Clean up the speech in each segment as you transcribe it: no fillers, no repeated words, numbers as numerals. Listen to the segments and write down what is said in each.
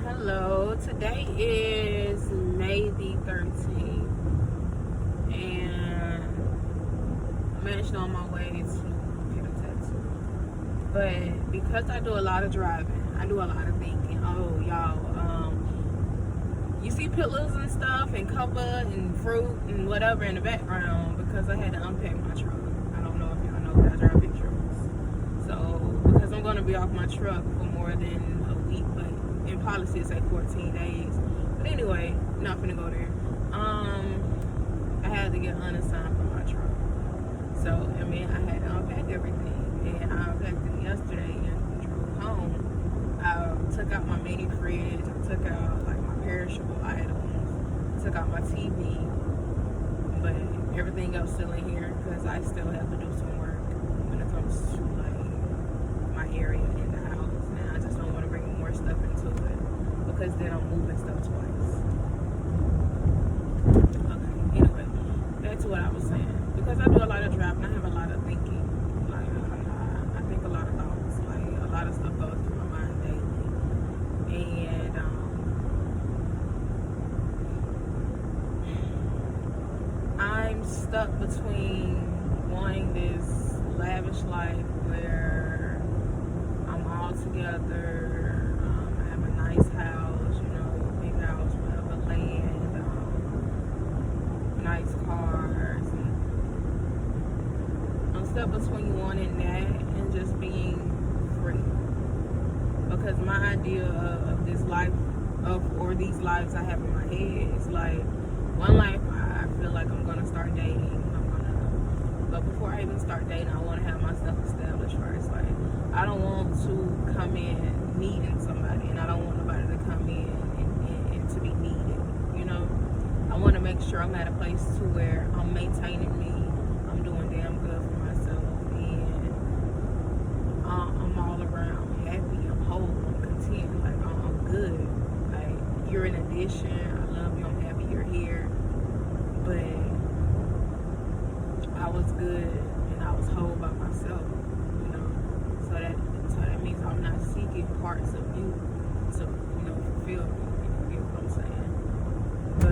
Hello, today is May the 13th, and I'm actually on my way to get a tattoo. But because I do a lot of driving, I do a lot of thinking. Oh, y'all, you see pillars and stuff, and cover and fruit and whatever in the background because I had to unpack my truck. I don't know if y'all know, but I drive big trucks. So, because I'm going to be off my truck for more than a week, but in policy it's like 14 days. But anyway, not gonna go there. I had to get unassigned for my truck. So, I had to unpack everything. And I unpacked it yesterday and drove home. I took out my mini fridge, I took out like my perishable items, took out my TV, but everything else still in here because I still have to do some work when it comes to like my area in the house. And I just don't want to bring more stuff into it because then I'm moving stuff twice. Okay, anyway, back to what I was saying. Because I do a lot of driving, I have a lot of thinking. Like, I think a lot of thoughts. Like, a lot of stuff goes through my mind daily. And, I'm stuck between wanting this lavish life where I'm all together, I have a nice house, big house, whatever, land, nice cars. And I'm stuck between wanting that and just being free. Because my idea of this life, or these lives I have in my head is like, one life I feel like I'm gonna start dating. But before I even start dating, I want to have myself established first. Like, I don't want to come in needing somebody, and I don't want nobody to come in and to be needed. I want to make sure I'm at a place to where I'm maintaining me, I'm doing damn good for myself, and I'm all around happy, I'm whole, I'm content, like I'm good. Like, you're an addition, I love you, I'm happy you're here, but I was good and I was whole by myself, So that means I'm not seeking parts of you to, fulfill me. You get what I'm saying? But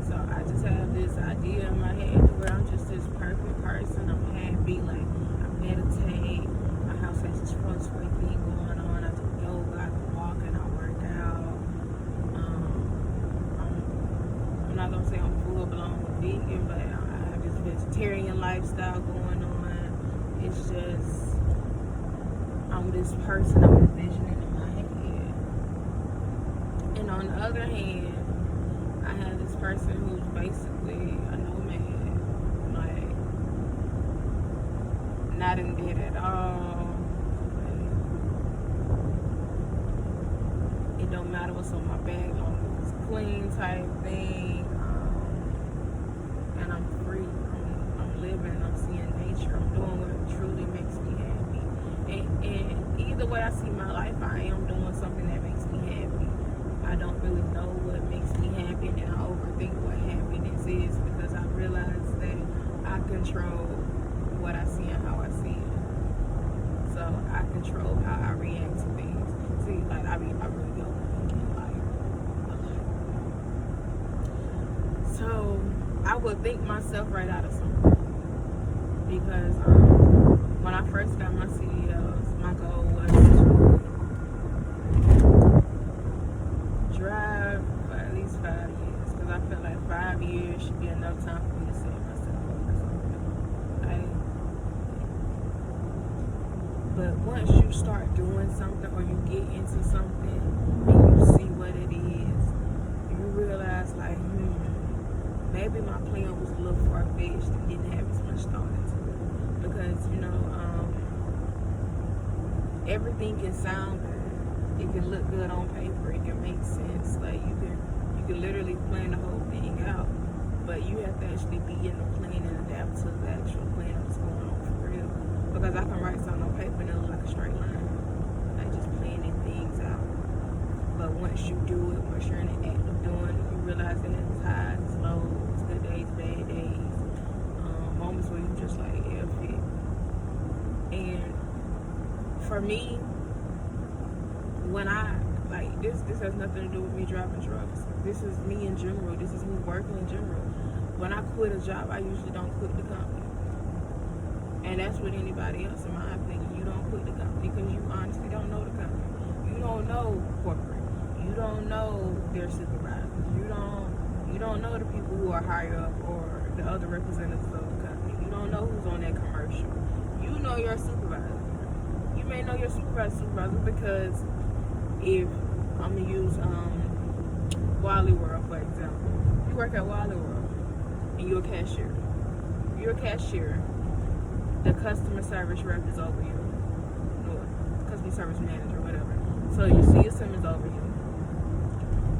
so I just have this idea in my head where I'm just this perfect person. I'm happy, like I meditate. My house has this feng shui thing going on. I do yoga, I can walk and I work out. I'm not gonna say I'm full blown vegan, but I have this vegetarian lifestyle going on. It's just, I'm this person I'm envisioning in my head. And on the other hand, I have this person who's basically a nomad, like not in debt at all. Like, it don't matter what's on my back, long as it's clean type thing. And I'm free. I'm living. I'm seeing nature. I'm doing what truly makes me happy. And either way I see my life, I am doing something that makes me happy. I don't really know what makes me happy, and I overthink what happiness is because I realize that I control what I see and how I see it. So I control how I react to things. See, like I really go overthinking like a lot. So I would think myself right out of something because when I first got my CDLs, my goal was to drive for at least 5 years because I felt like 5 years should be enough time for me to set myself up for something. Right? But once you start doing something or you get into something and you see what it is, you realize like, maybe my plan was a little far-fetched and didn't have as much thought into it. Because, everything can sound good. It can look good on paper. It can make sense. Like, you can literally plan the whole thing out. But you have to actually be in the plan and adapt to the actual plan that's going on for real. Because I can write something on paper and it look like a straight line. Like, just planning things out. But once you do it, once you're in the act of doing it, you realize that it's highs, lows, good days, bad days, moments where you just like, F it. And for me, when I this has nothing to do with me driving trucks. This is me in general. This is me working in general. When I quit a job, I usually don't quit the company. And that's with anybody else, in my opinion. You don't quit the company because you honestly don't know the company. You don't know corporate. You don't know their supervisors. You don't know the people who are higher up or the other representatives of the company. You don't know who's on that commercial. You know your supervisor. You may know your supervisor because if I'm gonna use Wally World for example. You work at Wally World and you're a cashier. You're a cashier. The customer service rep is over you. No, customer service manager, whatever. So your CSM is over you.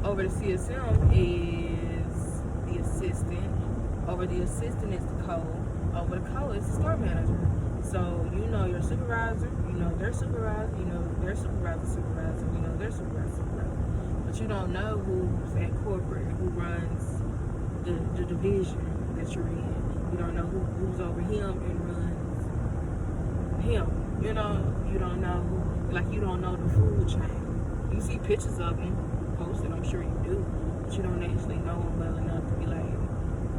Over the CSM is the assistant. Over the assistant is the co. Over the co is the store manager. So you know your supervisor, you know their supervisor, you know their supervisor, you know their supervisor. But you don't know who's at corporate, who runs the division that you're in. You don't know who's over him and runs him. You don't know who, like you don't know the food chain. You see pictures of them posted, I'm sure you do, but you don't actually know them well enough to be like,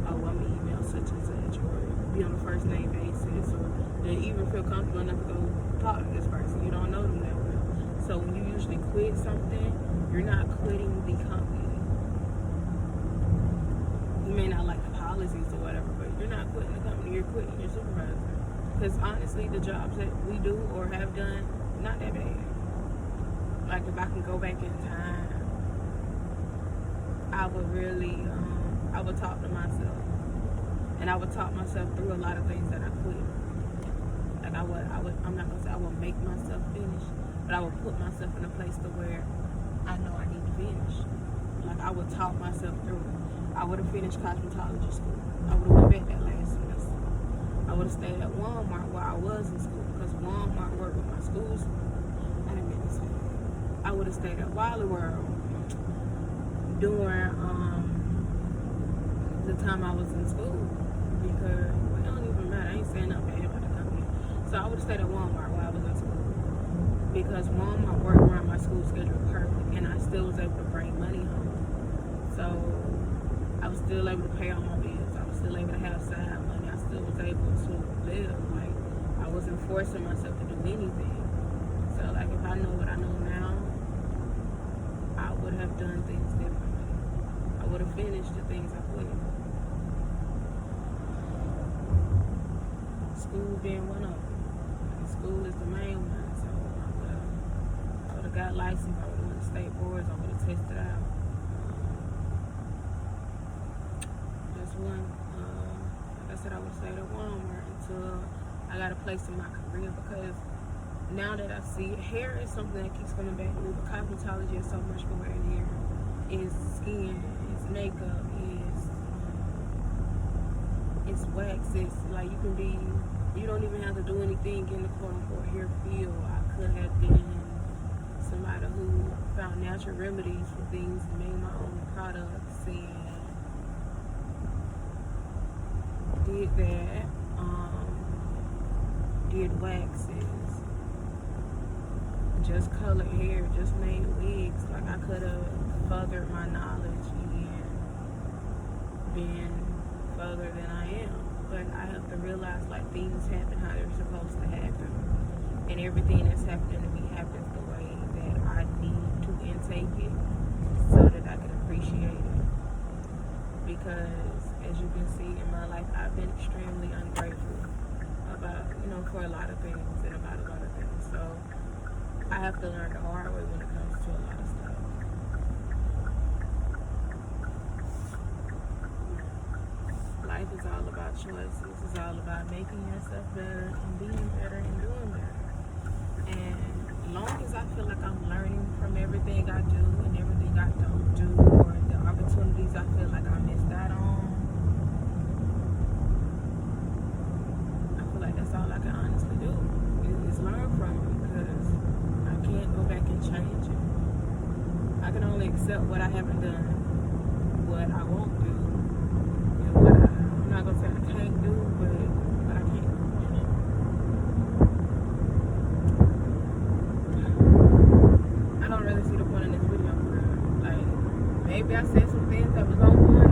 oh, I'm gonna email such and such, or be on a first name basis, or to even feel comfortable enough to go talk to this person. You don't know them that well. So when you usually quit something, you're not quitting the company. You may not like the policies or whatever, but you're not quitting the company, you're quitting your supervisor. Because honestly, the jobs that we do or have done, not that bad. Like if I can go back in time, I would really, I would talk to myself. And I would talk myself through a lot of things that I quit. Like I'm not gonna say I would make myself finish, but I would put myself in a place to where I know I need to finish. Like I would talk myself through it. I would have finished cosmetology school. I would have went back that last semester. I would have stayed at Walmart while I was in school because Walmart worked with my schools. I didn't mean to say that. I would have stayed at Wally World during the time I was in school because it don't even matter. I ain't saying nothing bad about the company. So I would have stayed at Walmart while I was in school because Walmart worked around my school schedule perfect, and I still was able to bring money home. So I was still able to pay all my bills. I was still able to have side money. I still was able to live. Like I wasn't forcing myself to do anything. So like if I know what I know now, I would have done things differently. I would have finished the things I quit. School being one of them. School is the main one. So I would have got licensed. I would have went to state boards. I would have tested out. Just one. Like I said, I would stay at Walmart until I got a place in my career because now that I see it, hair is something that keeps coming back to me, but cosmetology is so much more in here. It's skin, it's makeup, it's wax, it's like you don't even have to do anything in the quote unquote hair field. I could have been somebody who found natural remedies for things and made my own products and did that, did waxes, just colored hair, just made wigs. Like I could have furthered my knowledge and been further than I am. But I have to realize like things happen how they're supposed to happen. And everything that's happening to me happens the way that I need to intake it so that I can appreciate it. Because as you can see in my life, I've been extremely ungrateful about, for a lot of things and about a lot of things. So I have to learn the hard way when it comes to a lot of stuff. Life is all about choices. It's all about making yourself better and being better and doing better. And as long as I feel like I'm learning from everything I do and everything I don't do, or the opportunities I feel like I missed out on, I feel like that's all I can honestly do is learn from it, because I can't go back and change it. I can only accept what I haven't done, what I won't do, and what I'm not gonna say I can't do, but what I can't do. I don't really see the point in this video. maybe I said some things that was on point.